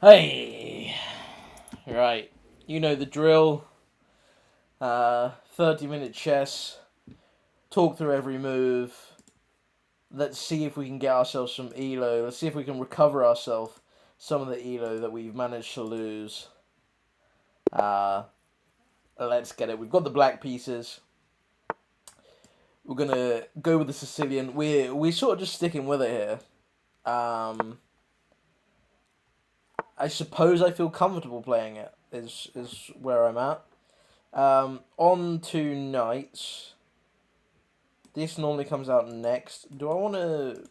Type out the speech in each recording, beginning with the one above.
Hey! Right. You know the drill. 30-minute chess. Talk through every move. Let's see if we can get ourselves some elo. Let's see if we can recover ourselves some of the elo that we've managed to lose. Let's get it. We've got the black pieces. We're gonna go with the Sicilian. We're sort of just sticking with it here. I suppose I feel comfortable playing it. Is where I'm at. On to knights. This normally comes out next. Do I want to...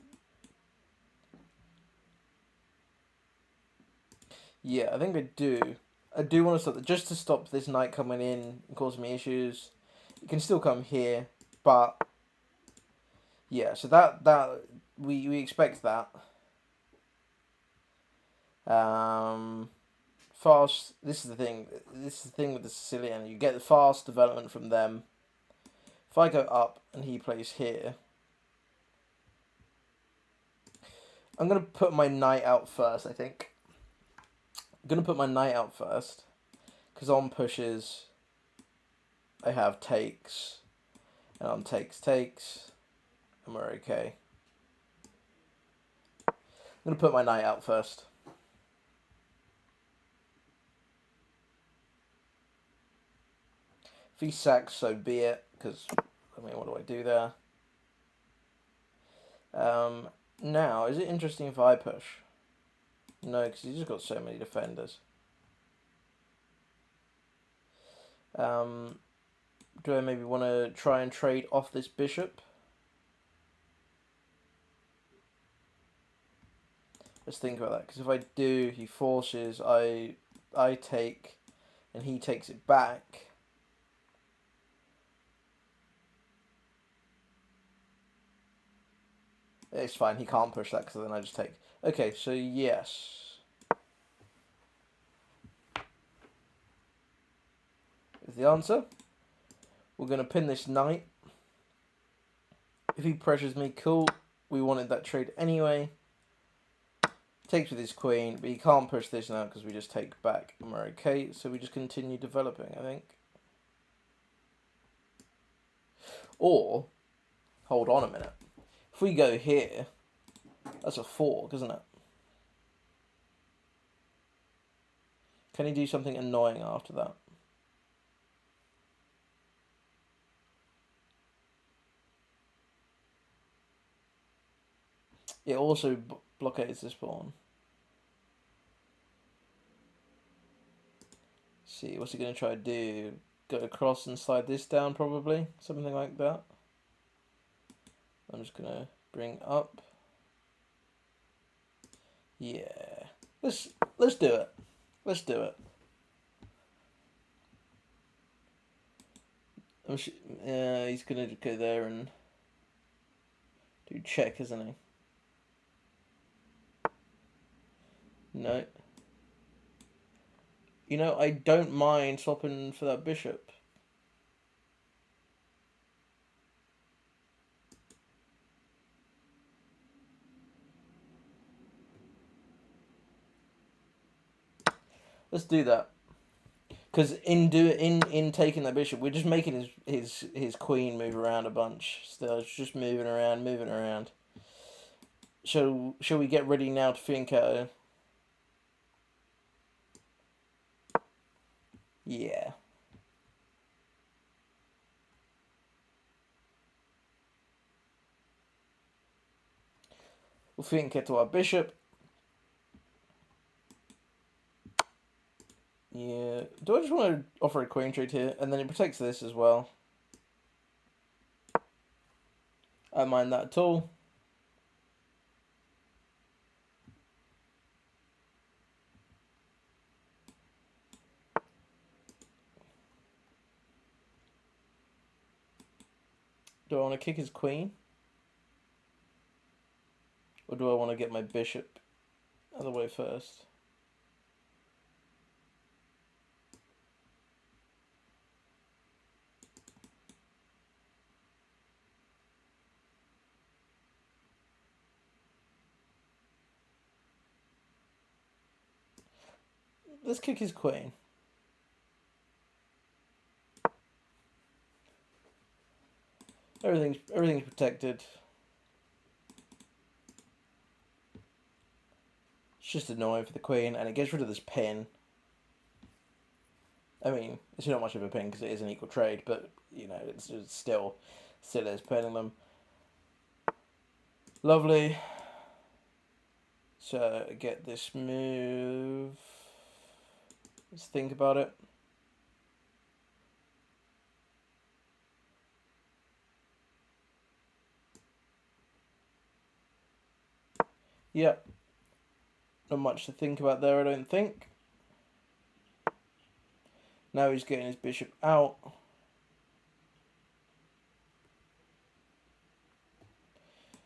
Yeah, I think I do. I do want to stop... Just to stop this knight coming in and causing me issues. It can still come here, but... Yeah, so that we expect that. Fast... This is the thing. This is the thing with the Sicilian. You get the fast development from them. If I go up and he plays here... I'm going to put my knight out first, I think. I'm going to put my knight out first. Because on pushes, I have takes. And on takes, and we're okay. I'm going to put my knight out first. If he sacks, so be it. Because, I mean, what do I do there? Now, is it interesting if I push? No, because he's just got so many defenders. Do I maybe want to try and trade off this bishop? Let's think about that. Because if I do, he forces, I take, and he takes it back. It's fine, he can't push that because then I just take. Okay, so yes. Is the answer. We're going to pin this knight. If he pressures me, cool. We wanted that trade anyway. Takes with his queen, but he can't push this now because we just take back and we're okay. So we just continue developing, I think. Or, hold on a minute. If we go here, that's a fork, isn't it? Can he do something annoying after that? It also blockades this pawn. See, what's he going to try to do? Go across and slide this down, probably? Something like that. I'm just going to bring up. Yeah. Let's do it. Let's do it. He's going to go there and do check, isn't he? No. You know, I don't mind swapping for that bishop. Let's do that. Because in taking that bishop, we're just making his queen move around a bunch. Still, it's just moving around. Shall we get ready now to fianchetto? Yeah. We'll fianchetto our bishop. Yeah. Do I just want to offer a queen trade here? And then it protects this as well. I don't mind that at all. Do I want to kick his queen? Or do I want to get my bishop out of the way first? let's kick his queen. Everything's protected. It's just annoying for the queen, and it gets rid of this pin. I mean, it's not much of a pin because it is an equal trade, but you know, it's still is pinning them. Lovely. So get this move. Let's think about it. Yep. Not much to think about there, I don't think. Now he's getting his bishop out.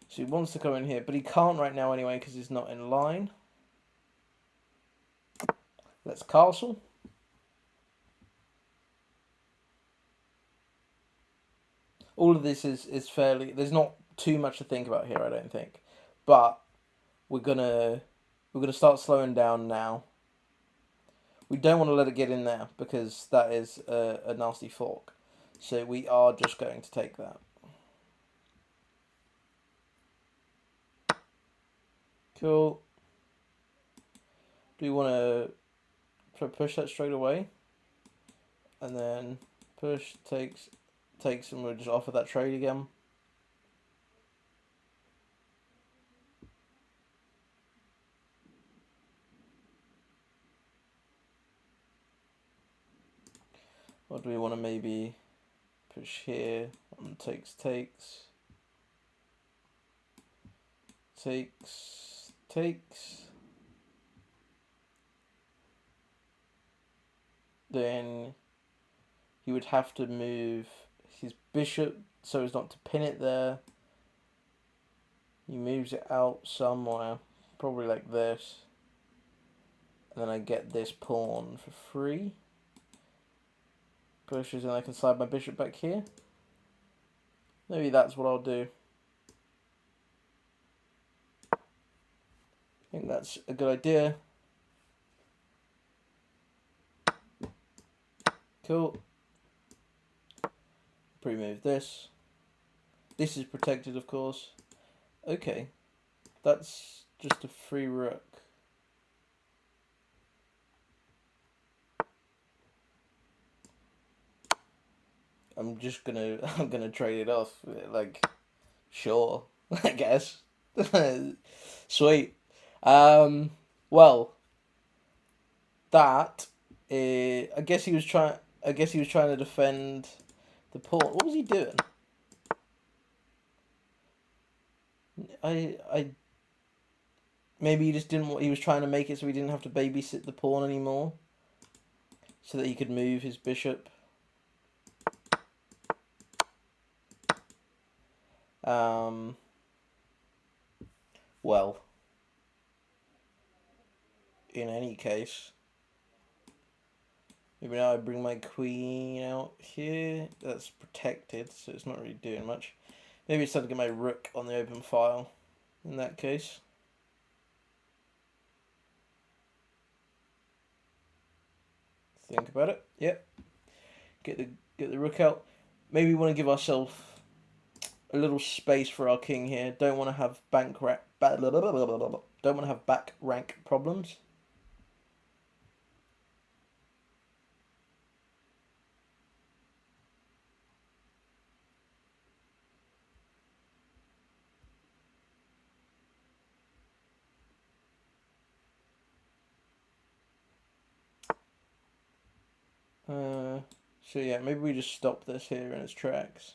So he wants to come in here, but he can't right now anyway because he's not in line. Let's castle. All of this is fairly... There's not too much to think about here, I don't think. But we're gonna start slowing down now. We don't want to let it get in there because that is a nasty fork. So we are just going to take that. Cool. Do we want to push that straight away? And then push, takes, and we'll just offer that trade again. Or do we want to maybe push here on takes, takes, then he would have to move his bishop so as not to pin it there. He moves it out somewhere, probably like this. And then I get this pawn for free. Pushes and I can slide my bishop back here. Maybe that's what I'll do. I think that's a good idea. Cool. Pre-move this. This is protected, of course. Okay. That's just a free rook. I'm gonna trade it off. Like, sure, I guess. Sweet. Well, that I guess he was trying to defend the pawn. What was he doing? Maybe he just didn't. He was trying to make it so he didn't have to babysit the pawn anymore, so that he could move his bishop. Well, in any case, maybe now I bring my queen out here. That's protected, so it's not really doing much. Maybe it's time to get my rook on the open file in that case. Think about it. Yep. Get the rook out. Maybe we want to give ourselves a little space for our king here. Don't want to have back rank problems. So yeah, maybe we just stop this here in its tracks.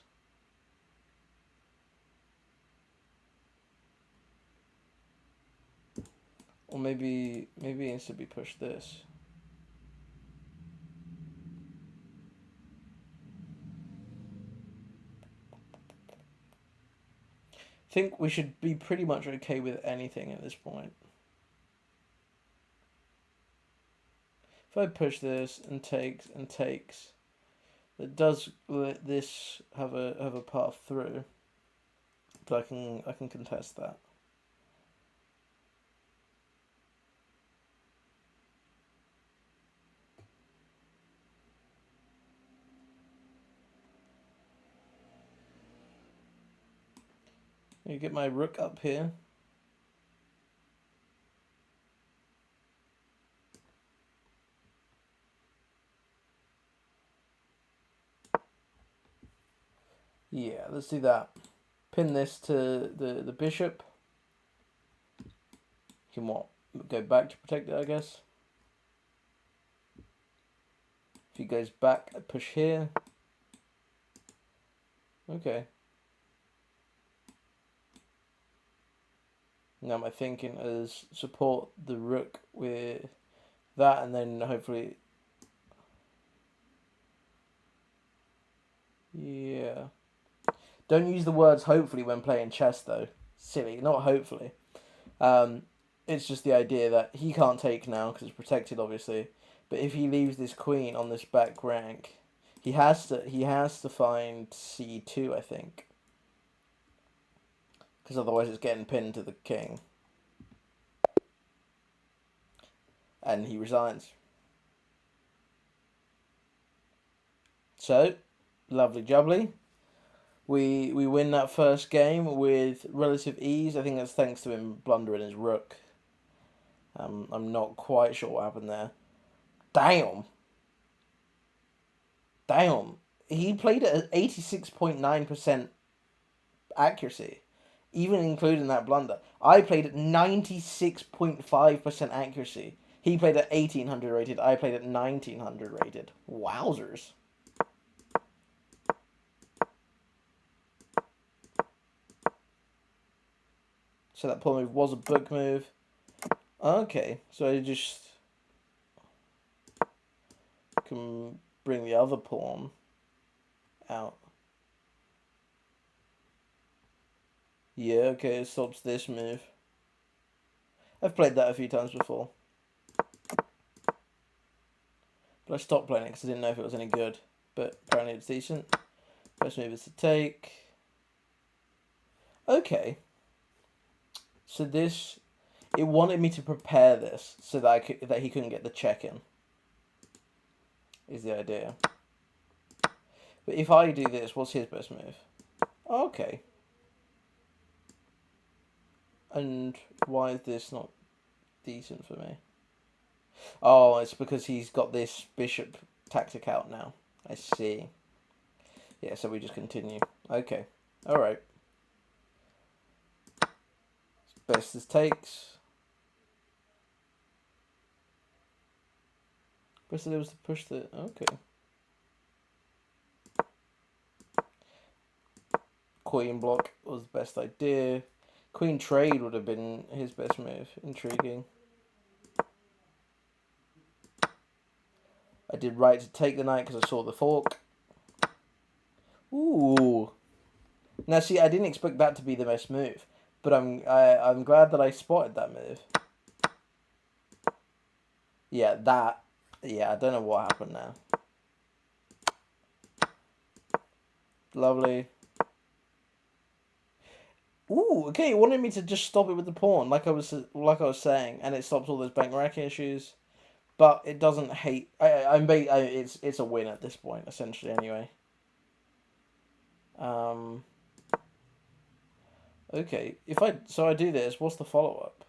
Or maybe instead we push this. I think we should be pretty much okay with anything at this point. If I push this and takes, it does let this have a path through. But I can contest that. You get my rook up here. Yeah, let's do that. Pin this to the bishop. Can what? Go back to protect it, I guess. If he goes back, I push here. Okay. Now my thinking is support the rook with that, and then hopefully... Yeah. Don't use the words hopefully when playing chess, though. Silly. Not hopefully. It's just the idea that he can't take now because it's protected, obviously. But if he leaves this queen on this back rank, he has to find c2, I think, because otherwise it's getting pinned to the king, and he resigns. So, lovely jubbly. We win that first game with relative ease. I think that's thanks to him blundering his rook. I'm not quite sure what happened there. Damn. He played it at 86.9% accuracy, even including that blunder. I played at 96.5% accuracy. He played at 1800 rated. I played at 1900 rated. Wowzers. So that pawn move was a book move. Okay, so I just can bring the other pawn out. Yeah, okay, it stops this move. I've played that a few times before. But I stopped playing it because I didn't know if it was any good. But apparently it's decent. First move is to take. Okay. So this... It wanted me to prepare this so that that he couldn't get the check in. Is the idea. But if I do this, what's his best move? Okay. And why is this not decent for me? Oh, it's because he's got this bishop tactic out now. I see. Yeah, so we just continue. Okay. Alright. Best as takes. Best as it was to push the... Okay. Queen block was the best idea. Queen trade would have been his best move. Intriguing. I did right to take the knight because I saw the fork. Ooh. Now see, I didn't expect that to be the best move, but I'm glad that I spotted that move. Yeah, that. Yeah, I don't know what happened now. Lovely. Ooh, okay. It wanted me to just stop it with the pawn, like I was saying, and it stops all those bank rack issues. But it doesn't hate. It's a win at this point, essentially. Anyway. Okay. So I do this. What's the follow up?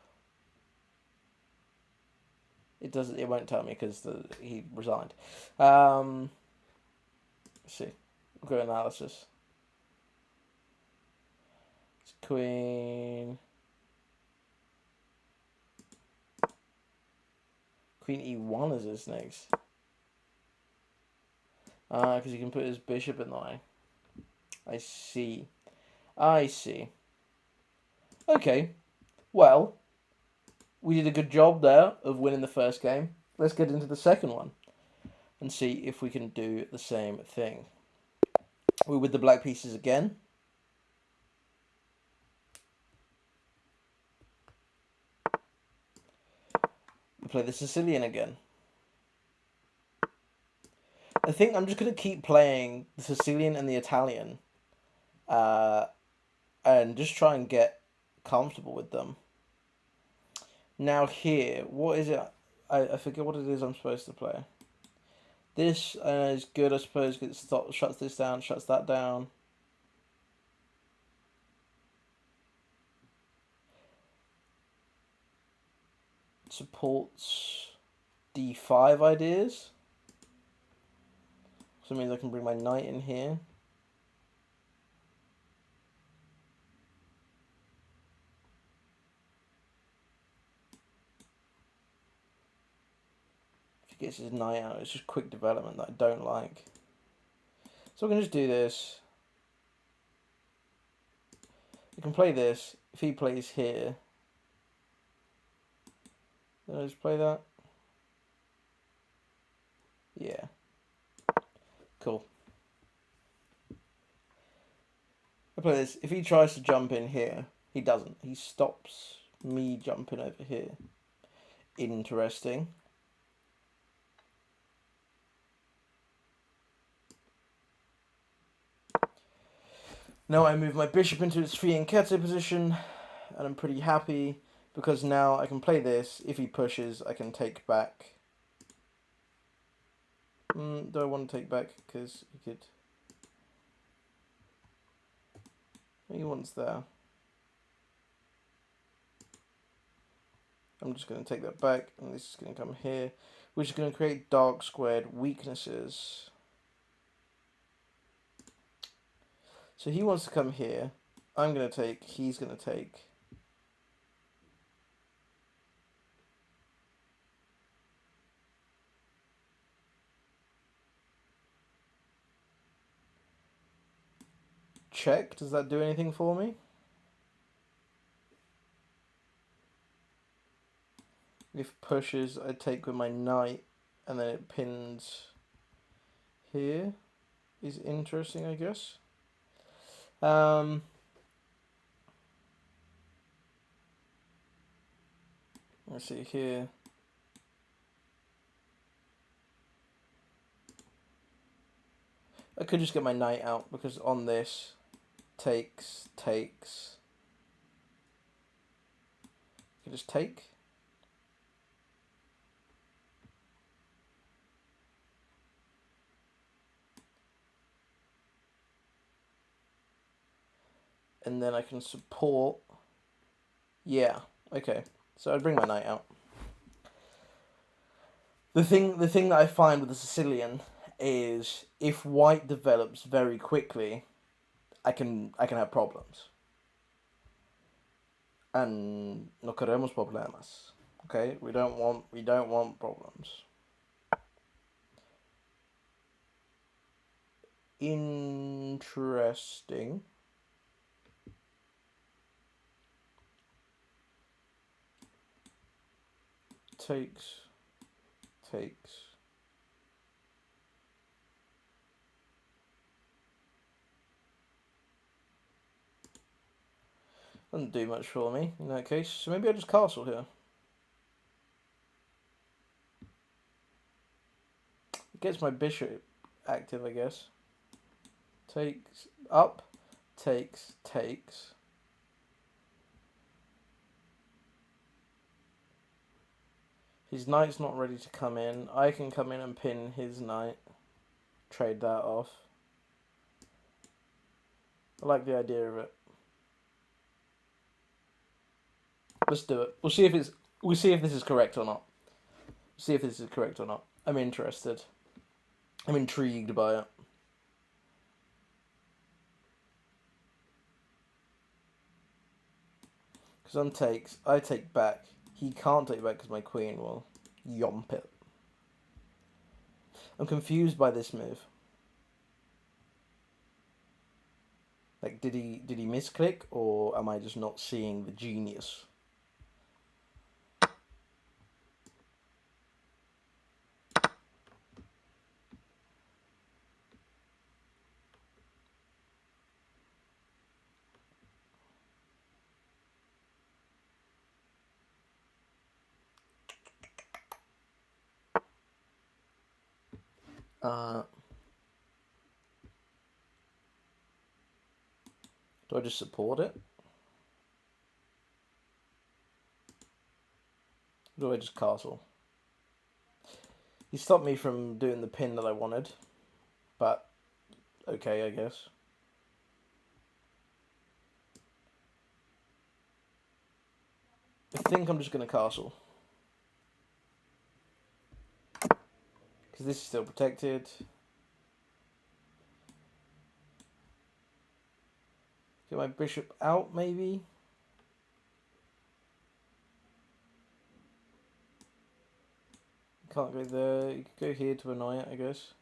It doesn't. It won't tell me because he resigned. Let's see. We'll go analysis. It's queen. Queen e1 is his next. Because he can put his bishop in the way. I see. I see. Okay. Well, we did a good job there of winning the first game. Let's get into the second one and see if we can do the same thing. We're with the black pieces again. We play the Sicilian again. I think I'm just going to keep playing the Sicilian and the Italian. And just try and get comfortable with them. Now here, what is it? I forget what it is I'm supposed to play. This is good, I suppose, because it shuts this down, shuts that down. supports d5 ideas. So it means I can bring my knight in here. If he gets his knight out, it's just quick development that I don't like. So I can just do this. I can play this. If he plays here, then I just play that. Yeah. Cool. I play this. If he tries to jump in here, he doesn't. He stops me jumping over here. Interesting. Now I move my bishop into its fianchetto position, and I'm pretty happy because now I can play this. If he pushes, I can take back. Do I want to take back? Because he could. He wants there. I'm just going to take that back, and this is going to come here, which is going to create dark squared weaknesses. So he wants to come here. I'm going to take. He's going to take. Check. Does that do anything for me? If pushes, I take with my knight, and then it pins here. Is interesting, I guess. Let's see here. I could just get my knight out because on this, takes. I could just take. And then I can support. Yeah, okay. So I'd bring my knight out. The thing that I find with the Sicilian is if white develops very quickly, I can have problems. And no queremos problemas. Okay? We don't want problems. Interesting. Takes. Doesn't do much for me in that case. So maybe I just castle here. It gets my bishop active, I guess. Takes up, takes. His knight's not ready to come in. I can come in and pin his knight. Trade that off. I like the idea of it. Let's do it. We'll see if this is correct or not. See if this is correct or not. I'm interested. I'm intrigued by it. Because on takes, I take back. He can't take back because my queen will yomp it. I'm confused by this move. Like, did he misclick, or am I just not seeing the genius? Do I just support it? Or do I just castle? He stopped me from doing the pin that I wanted, but okay, I guess. I think I'm just going to castle. because this is still protected. Get my bishop out, maybe. Can't go there. You could go here to annoy it, I guess.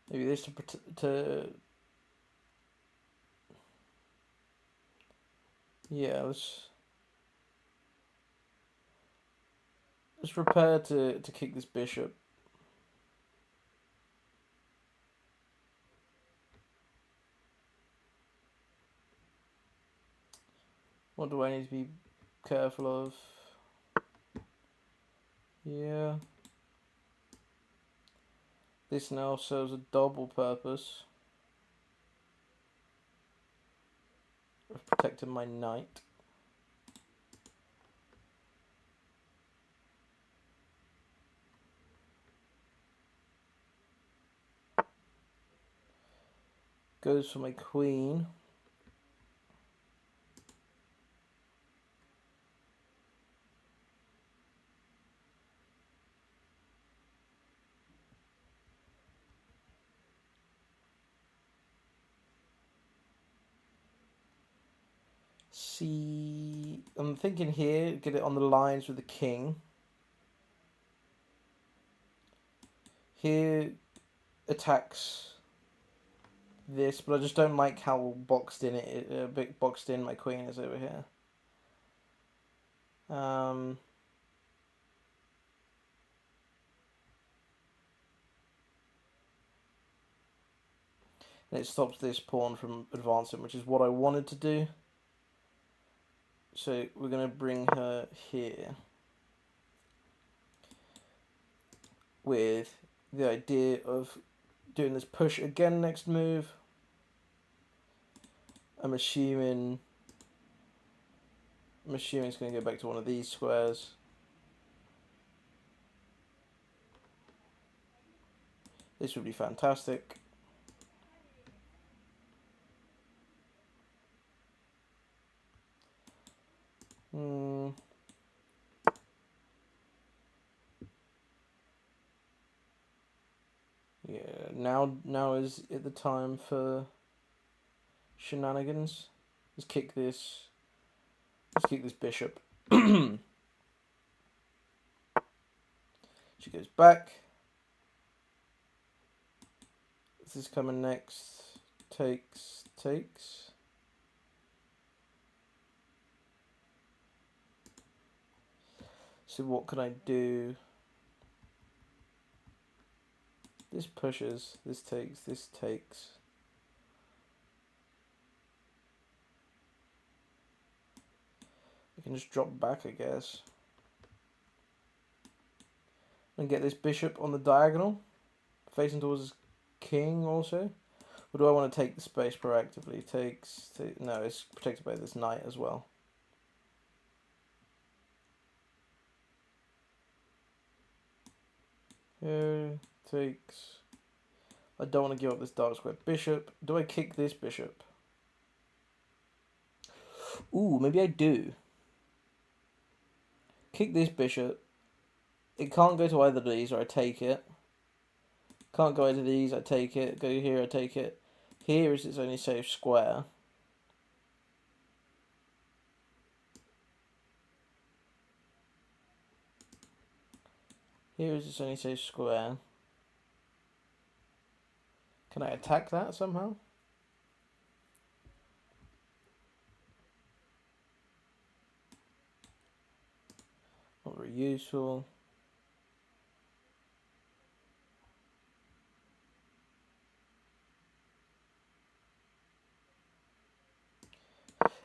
Maybe this to yeah. Let's prepare to kick this bishop. What do I need to be careful of? Yeah. This now serves a double purpose of protecting my knight. Goes for my queen. See, I'm thinking here, get it on the lines with the king. Here attacks this, but I just don't like how boxed in bit boxed in my queen is over here. And it stops this pawn from advancing, which is what I wanted to do. So we're going to bring her here with the idea of doing this push again next move. I'm assuming it's going to go back to one of these squares. This would be fantastic. Yeah, now is it the time for shenanigans? Let's kick this bishop. She goes back. This is coming next. Takes. So what can I do? This pushes, this takes. I can just drop back, I guess. And get this bishop on the diagonal, facing towards his king also. Or do I want to take the space proactively? No, it's protected by this knight as well. Here, takes. I don't want to give up this dark square bishop. Do I kick this bishop? Ooh, maybe I do. Kick this bishop. It can't go to either of these, or I take it. Can't go into these, I take it. Go here, I take it. Here is its only safe square. Here is its only safe square. Can I attack that somehow? Not very useful.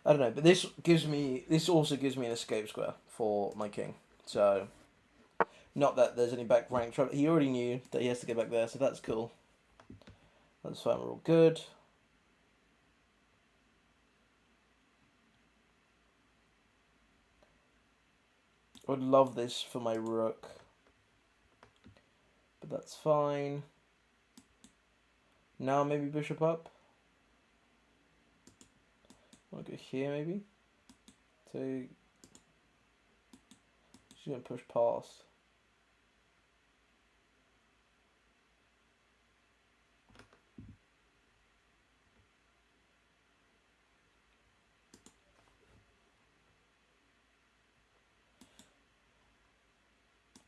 I don't know, but this also gives me an escape square for my king. So, not that there's any back rank trouble. He already knew that he has to get back there, so that's cool. That's fine, we're all good. I would love this for my rook, but that's fine. Now maybe bishop up. I'll go here maybe. Take. She's gonna push past.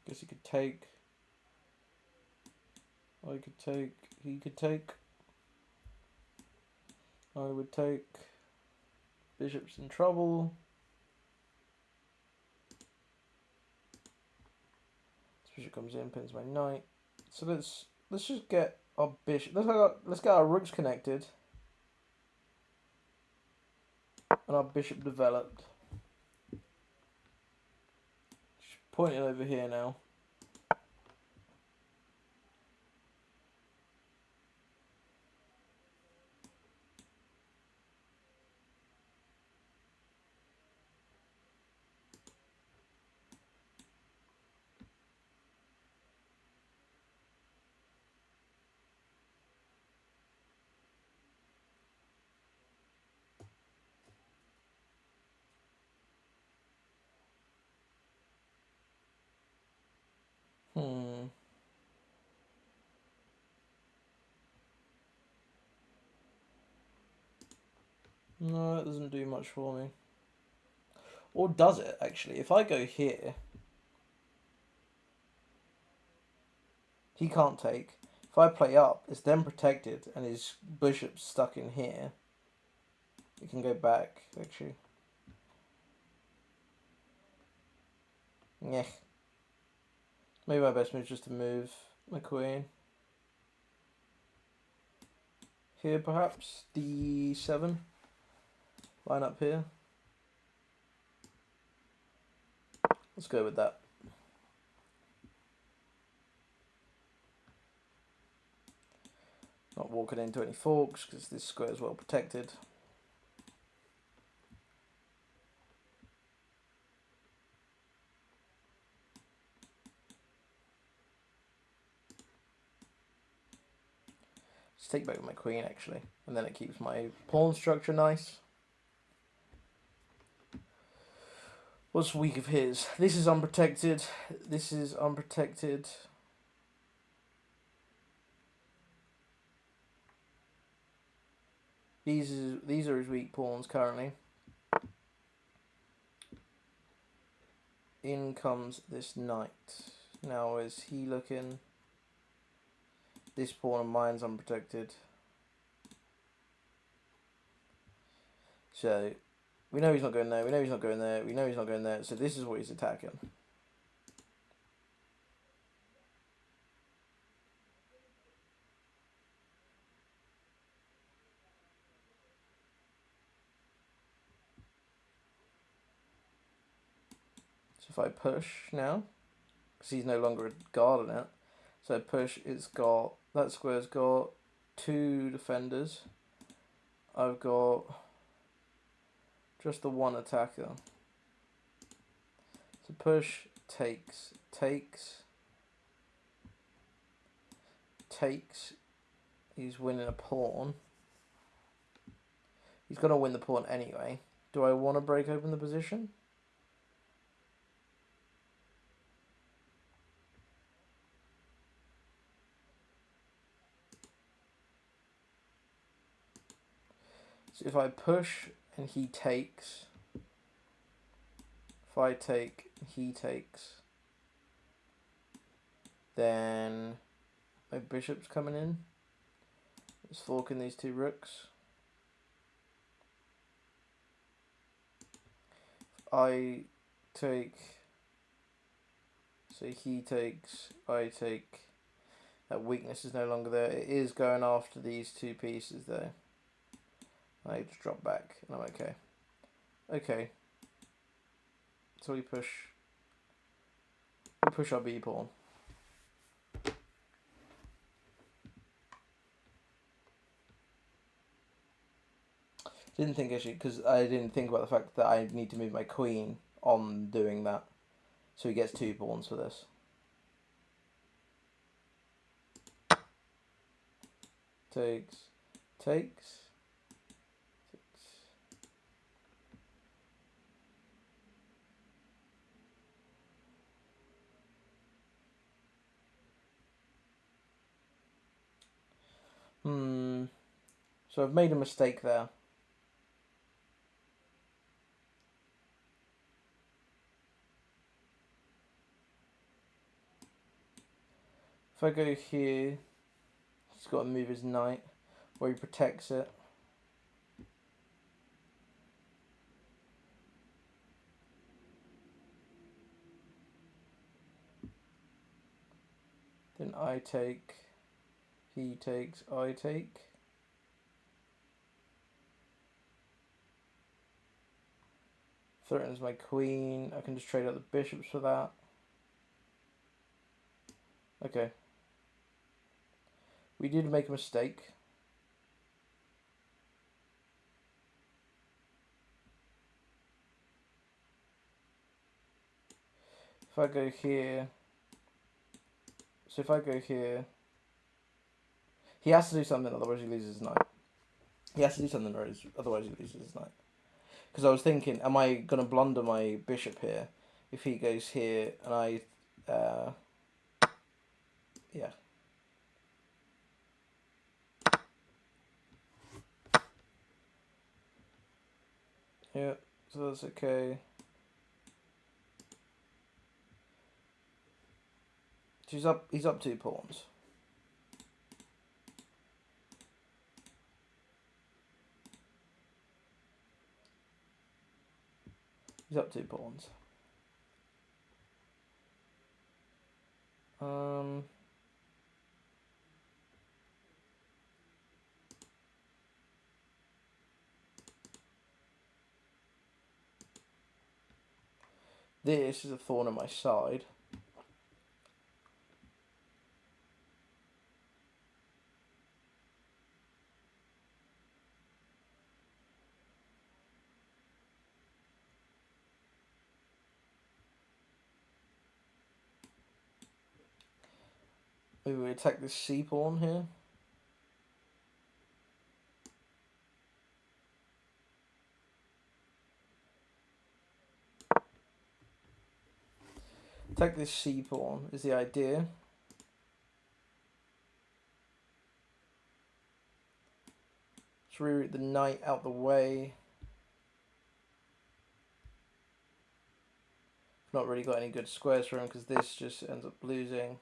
Guess he could take. I could take. He could take. I would take. Bishop's in trouble. This bishop comes in, pins my knight. So let's just get our bishop. Let's get our rooks connected. And our bishop developed. Just point it over here now. No, it doesn't do much for me. Or does it, actually? If I go here, he can't take. If I play up, it's then protected, and his bishop's stuck in here. He can go back, actually. Yeah. Maybe my best move is just to move my queen. Here, perhaps. D7. Line up here. Let's go with that. Not walking into any forks because this square is well protected. Let's take back with my queen actually, and then it keeps my pawn structure nice. What's weak of his? This is unprotected. This is unprotected. These are his weak pawns currently. In comes this knight. Now is he looking? This pawn of mine's unprotected. So we know he's not going there. We know he's not going there. We know he's not going there. So this is what he's attacking. So if I push now, because he's no longer guarding it. So I push. It's got that square's got 2 defenders. I've got just the 1 attacker. So push, takes, he's winning a pawn. He's going to win the pawn anyway. Do I want to break open the position? So if I push and he takes, if I take and he takes, then my bishop's coming in. It's forking these 2 rooks. If I take, so he takes, I take, that weakness is no longer there. It is going after these 2 pieces though. I just drop back and I'm okay. Okay. So we push our B pawn. Didn't think actually, because I didn't think about the fact that I need to move my queen on doing that. So he gets 2 pawns for this. Takes. So I've made a mistake there. If I go here, he's got to move his knight, where he protects it. Then I take, he takes, I take. Threatens my queen. I can just trade out the bishops for that. Okay. We did make a mistake. If I go here, so if I go here, he has to do something, otherwise he loses his knight. He has to do something, otherwise he loses his knight. Because I was thinking, am I going to blunder my bishop here if he goes here and I, yeah. Yeah, so that's okay. He's up 2 pawns. He's up 2 pawns. This is a thorn in my side. Maybe we attack this C pawn here. Attack this C pawn is the idea. Let's reroute the knight out the way. Not really got any good squares for him because this just ends up losing.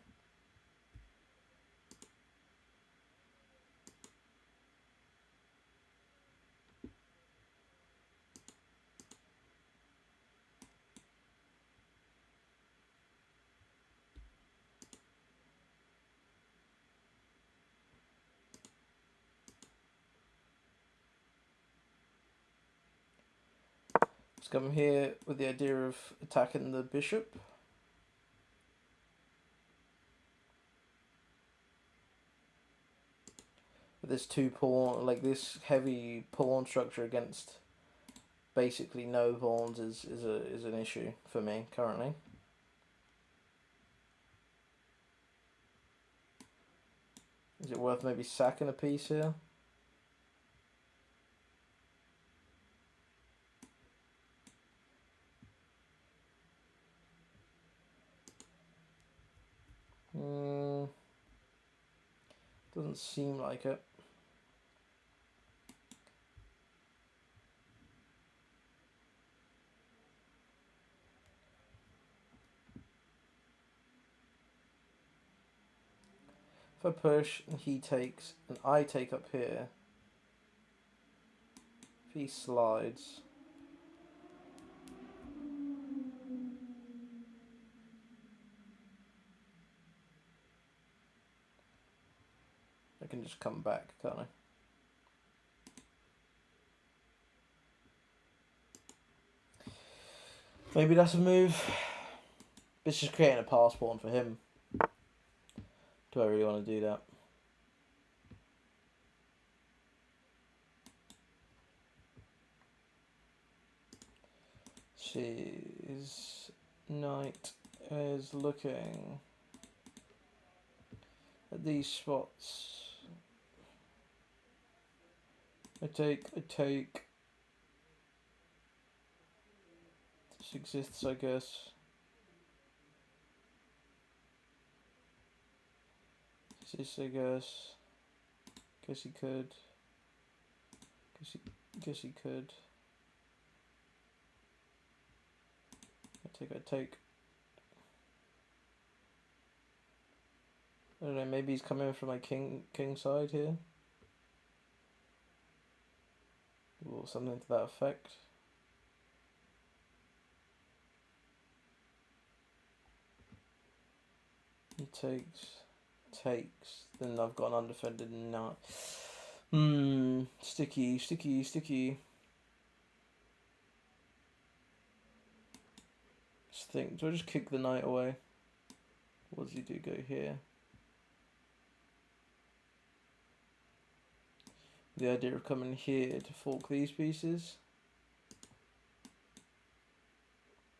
Let's come here with the idea of attacking the bishop. With this 2 pawn, like this heavy pawn structure against basically no pawns is an issue for me currently. Is it worth maybe sacking a piece here? Doesn't seem like it. If I push and he takes and I take up here, if he slides, I can just come back, can't I? Maybe that's a move. It's just creating a pass pawn for him. Do I really want to do that? His knight is looking at these spots. I take. This exists, I guess. This, I guess. Guess he could. Guess he could. I take. I don't know, maybe he's coming from my king side here. Or something to that effect. He takes. Then I've got an undefended knight. Sticky. Just think, do I just kick the knight away? What does he do? Go here. The idea of coming here to fork these pieces.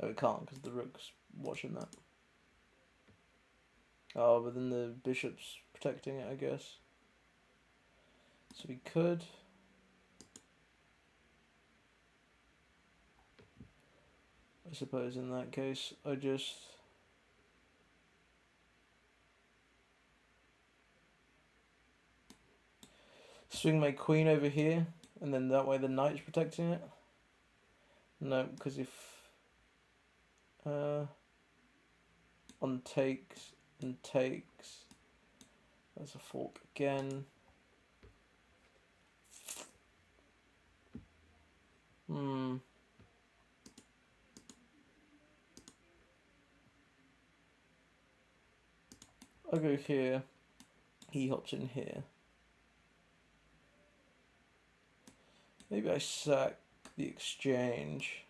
Oh, it can't because the rook's watching that. Oh, but then the bishop's protecting it, I guess. So we could. I suppose in that case, I just swing my queen over here, and then that way the knight's protecting it. No, because if on takes and takes, that's a fork again. I go here, he hops in here. Maybe I sack the exchange.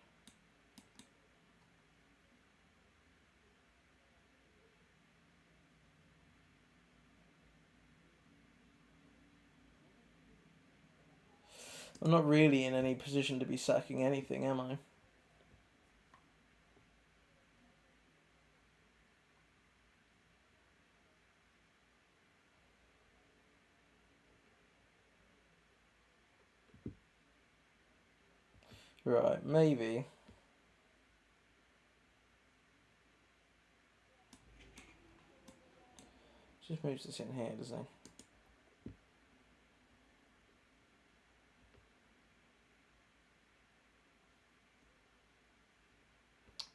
I'm not really in any position to be sacking anything, am I? Right, maybe. Just moves this in here, doesn't he?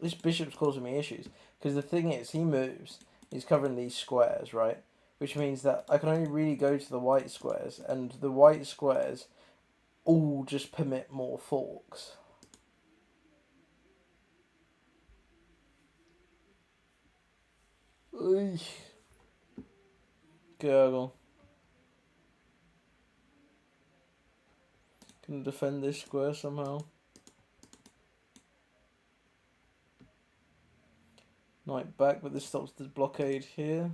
This bishop's causing me issues. Because the thing is, he moves, he's covering these squares, right? Which means that I can only really go to the white squares, and the white squares all just permit more forks. Gurgle. Can defend this square somehow. Knight back, but this stops the blockade here.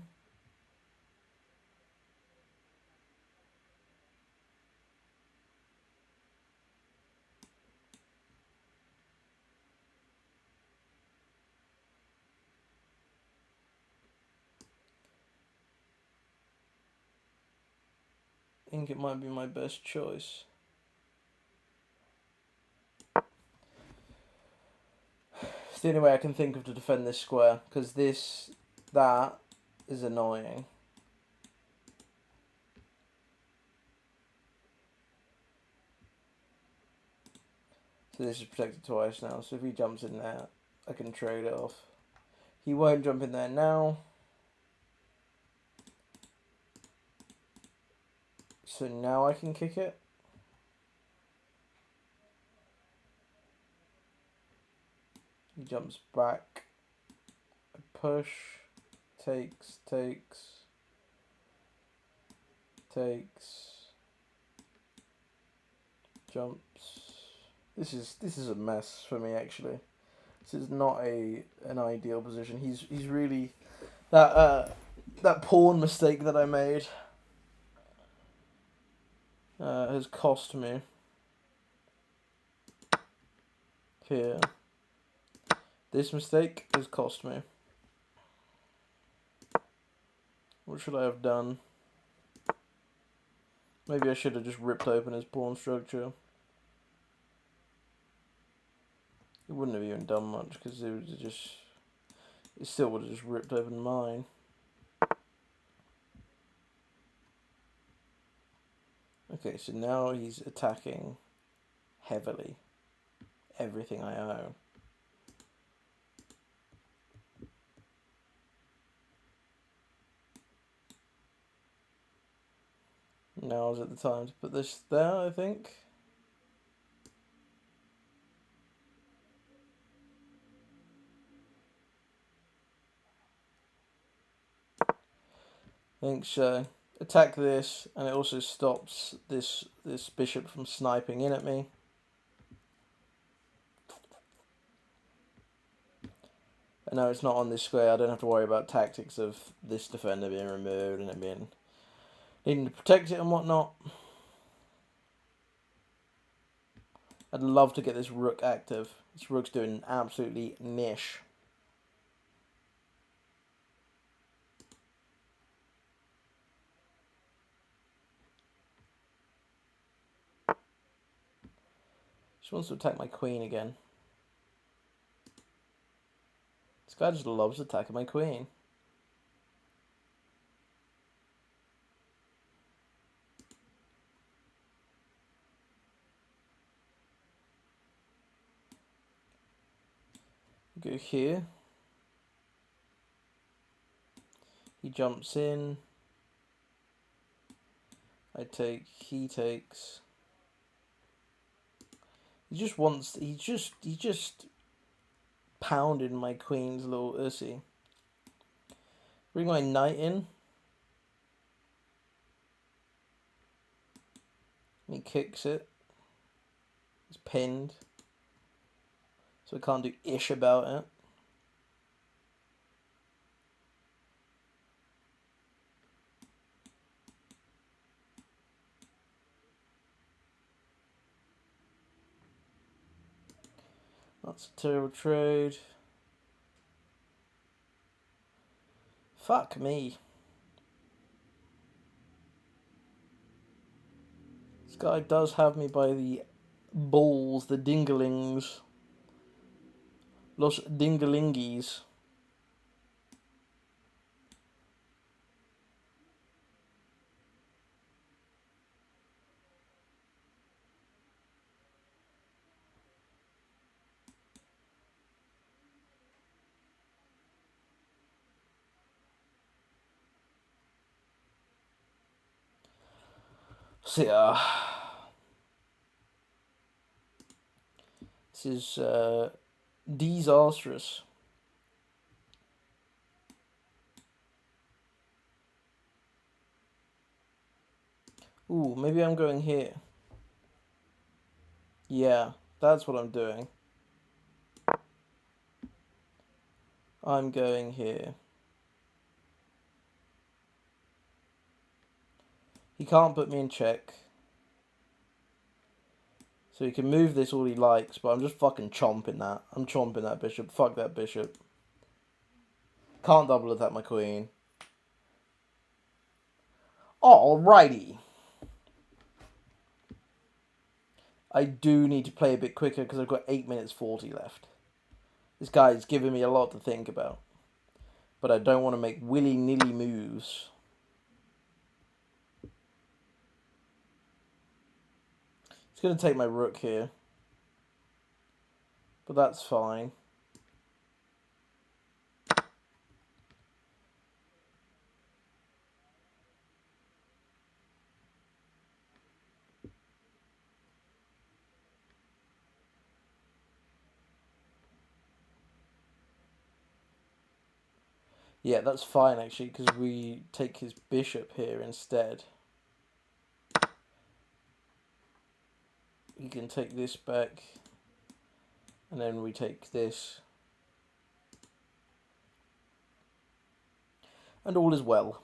I think it might be my best choice. It's the only way I can think of to defend this square, because that is annoying. So this is protected twice now, so if he jumps in there, I can trade it off. He won't jump in there now. So now I can kick it. He jumps back. I push. Takes. Jumps. This is a mess for me, actually. This is not an ideal position. He's really that pawn mistake that I made has cost me here. This mistake has cost me. What should I have done? Maybe I should have just ripped open his pawn structure. It wouldn't have even done much because it still would have just ripped open mine. Okay, so now he's attacking heavily. Everything I own. Now's at the time to put this there, I think. I think so. Attack this, and it also stops this bishop from sniping in at me. And now it's not on this square. I don't have to worry about tactics of this defender being removed and it being needing to protect it and whatnot. I'd love to get this rook active. This rook's doing absolutely niche. She wants to attack my queen again. This guy just loves attacking my queen. Go here. He jumps in. I take, he takes. He just pounded my queen's little ussy. Bring my knight in. He kicks it. It's pinned. So I can't do ish about it. That's a terrible trade. Fuck me. This guy does have me by the balls, the dingalings. Los dingalingis. So yeah. This is disastrous. Ooh, maybe I'm going here. Yeah, that's what I'm doing. I'm going here. He can't put me in check. So he can move this all he likes, but I'm just fucking chomping that. I'm chomping that bishop. Fuck that bishop. Can't double attack my queen. Alrighty. I do need to play a bit quicker because I've got 8 minutes 40 left. This guy's giving me a lot to think about. But I don't want to make willy-nilly moves. He's going to take my rook here. But that's fine. Yeah, that's fine actually, because we take his bishop here instead. He can take this back. And then we take this. And all is well.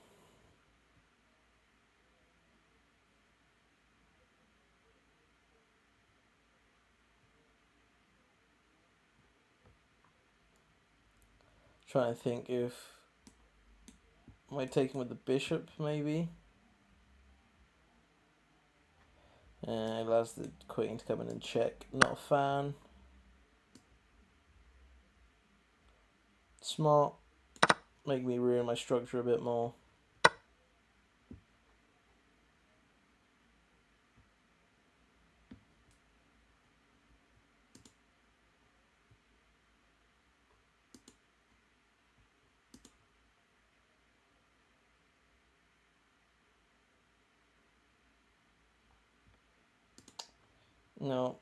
Trying to think if... Am I taking with the bishop, maybe? Allows the queen to come in and check. Not a fan. Smart. Make me ruin my structure a bit more. No.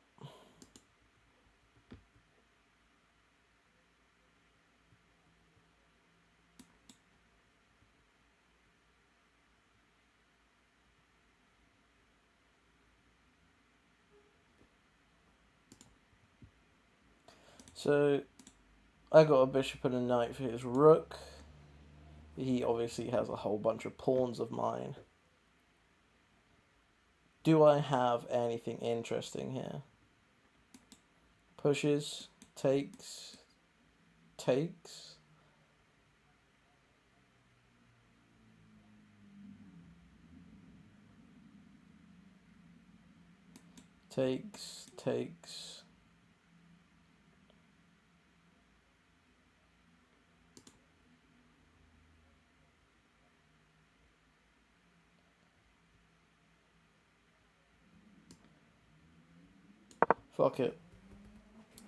So, I got a bishop and a knight for his rook. He obviously has a whole bunch of pawns of mine. Do I have anything interesting here? Pushes, takes, takes. Takes, takes. Fuck it.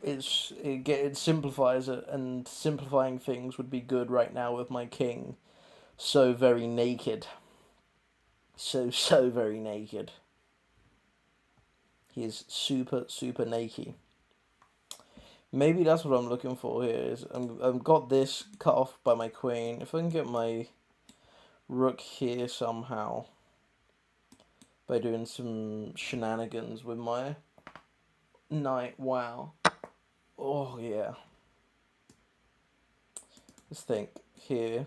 It simplifies it, and simplifying things would be good right now with my king so very naked. So very naked. He is super naked. Maybe that's what I'm looking for here. Is I've got this cut off by my queen. If I can get my rook here somehow by doing some shenanigans with my knight. Wow. Oh yeah. Let's think here.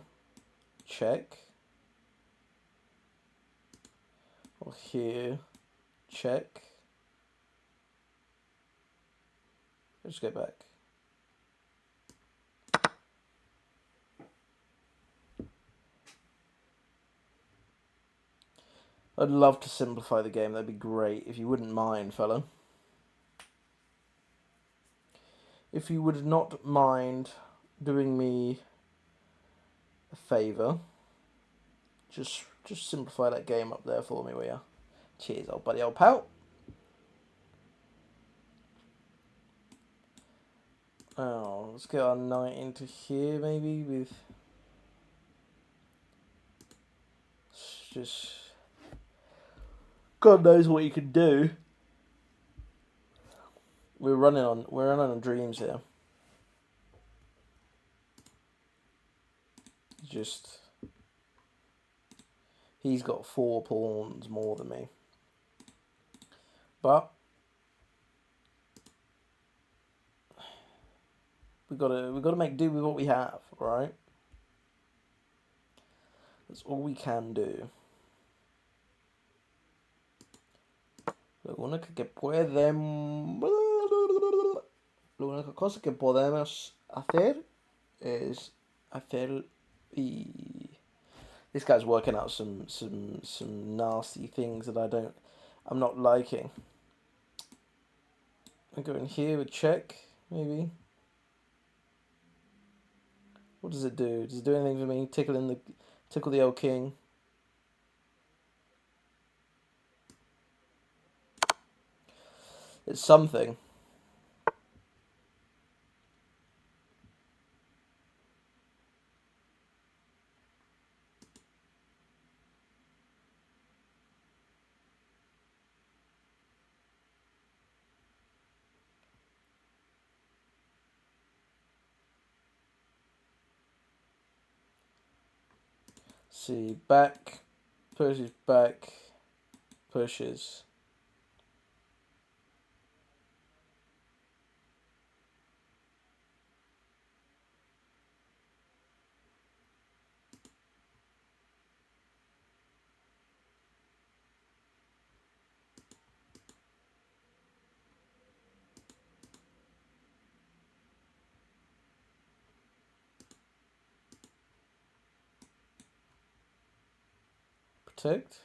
Check. Or here. Check. Let's go back. I'd love to simplify the game. That'd be great. If you wouldn't mind, fella. If you would not mind doing me a favour, just simplify that game up there for me, will ya? Cheers, old buddy, old pal. Oh, let's get our knight into here, maybe, with... Just... God knows what you can do. We're running on dreams here. Just... He's got 4 pawns more than me. But... we gotta make do with what we have, right? That's all we can do. Lo único que la única cosa que podemos hacer is hacer y... This guy's working out some nasty things that I'm not liking. I go in here with check, maybe. What does it do? Does it do anything for me? Tickle the old king. It's something. See, back, pushes back, pushes. Protect.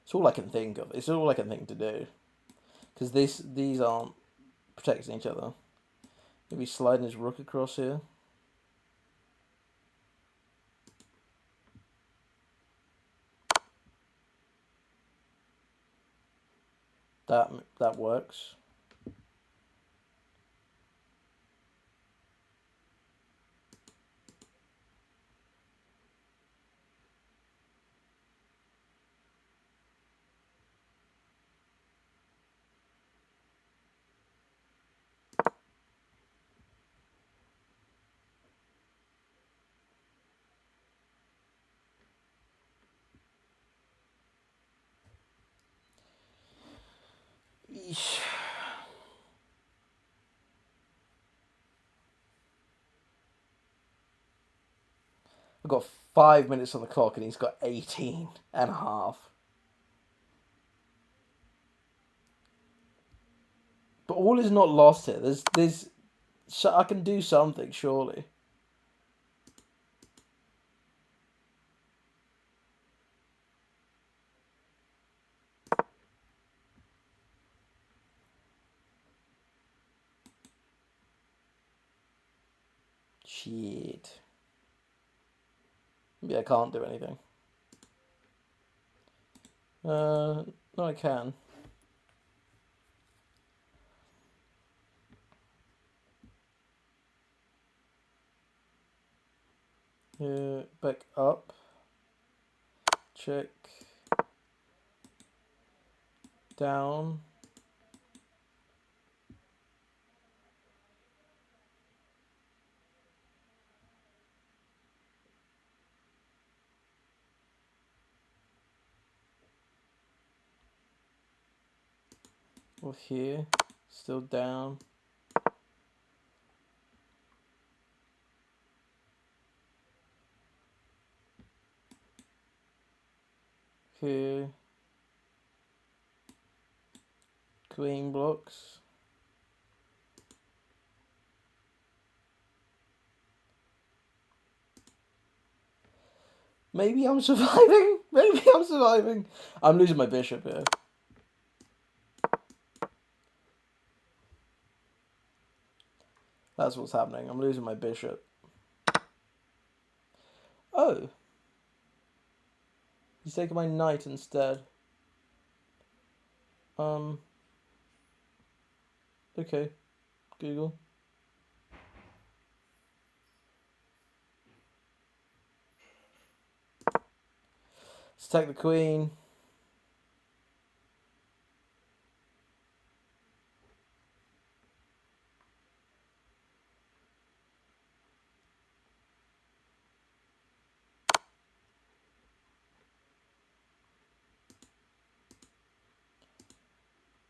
It's all I can think of. It's all I can think to do. Because these aren't protecting each other. Maybe sliding his rook across here. That works. I've got 5 minutes on the clock and he's got 18 and a half. But all is not lost here. So I can do something, surely. Shit. Maybe I can't do anything. No, I can. Back up. Check. Down. Or here. Still down. Here. Queen blocks. Maybe I'm surviving. Maybe I'm surviving. I'm losing my bishop here. That's what's happening. I'm losing my bishop. Oh. He's taking my knight instead. Okay. Google. Let's take the queen.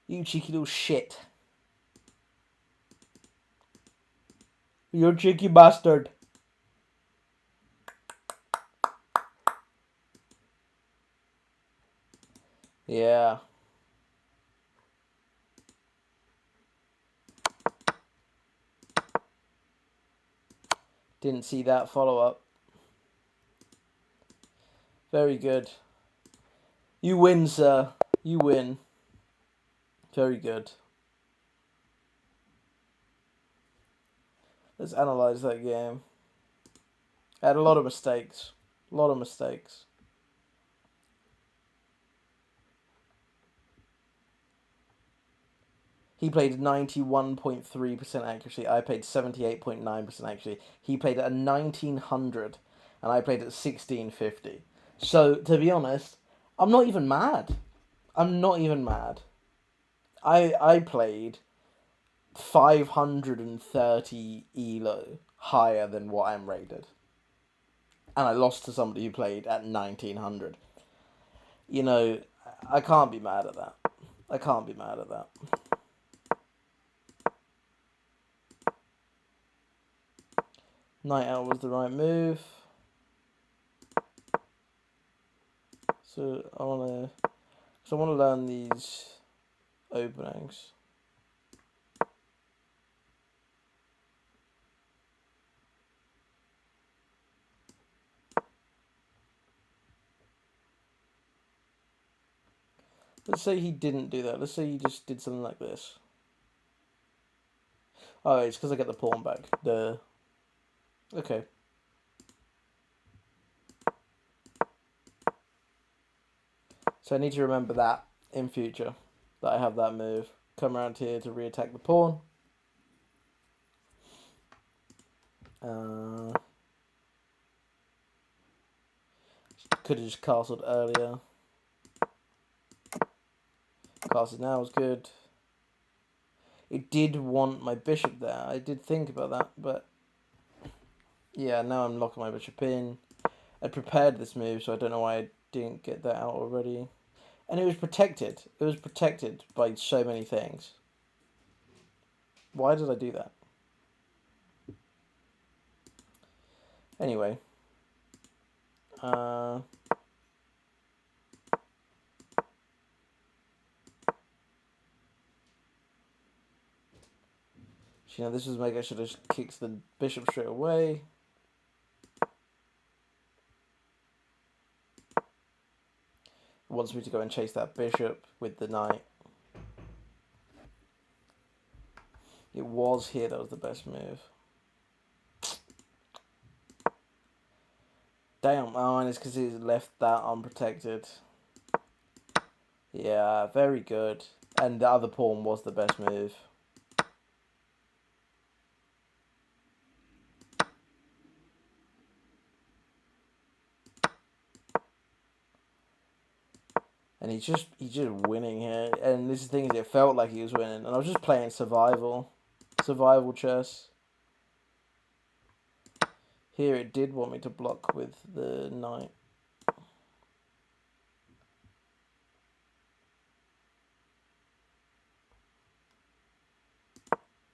You cheeky little shit. You cheeky bastard. Yeah. Didn't see that follow-up. Very good. You win, sir. You win. Very good. Let's analyze that game. I had a lot of mistakes. A lot of mistakes. He played 91.3% accuracy. I played 78.9% accuracy. He played at 1900 and I played at 1650. So, to be honest, I'm not even mad. I'm not even mad. I played 530 elo higher than what I'm rated. And I lost to somebody who played at 1900. You know, I can't be mad at that. I can't be mad at that. Knight out was the right move. So I want to learn these openings. Let's say he didn't do that. Let's say he just did something like this. Oh, it's because I get the pawn back. Okay. So I need to remember that in future, that I have that move. Come around here to re-attack the pawn. Could have just castled earlier. Castled now is good. It did want my bishop there. I did think about that, but yeah, now I'm locking my bishop in. I prepared this move, so I don't know why I didn't get that out already. And it was protected. It was protected by so many things. Why did I do that? Anyway. You know, this was maybe I should have kicked the bishop straight away. It wants me to go and chase that bishop with the knight. It was here that was the best move. Damn, oh, and it's because he left that unprotected. Yeah, very good. And the other pawn was the best move. And he's just winning here. And this is the thing is, it felt like he was winning. And I was just playing survival chess. Here it did want me to block with the knight.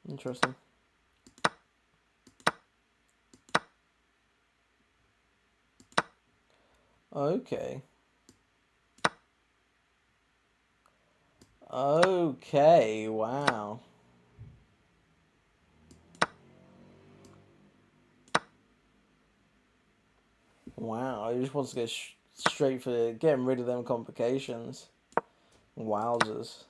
Interesting. Okay. Okay, wow. Wow, he just wants to go straight for getting rid of them complications. Wowzers.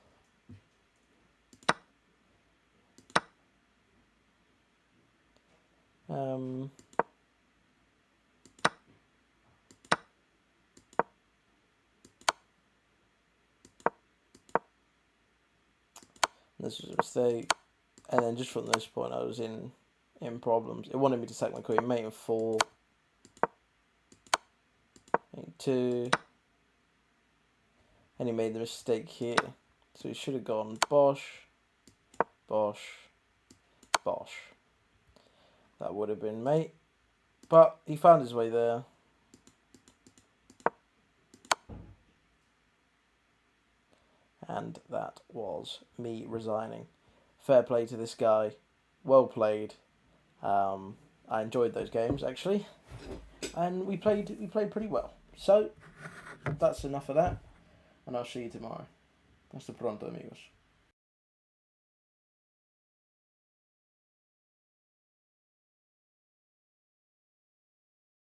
This was a mistake. And then just from this point I was in problems. It wanted me to sack my queen, mate and 4. Mate 2. And he made the mistake here. So he should have gone bosh, bosh, bosh. That would have been mate. But he found his way there. And that was me resigning. Fair play to this guy. Well played. I enjoyed those games actually. And we played pretty well. So that's enough of that. And I'll see you tomorrow. Hasta pronto, amigos.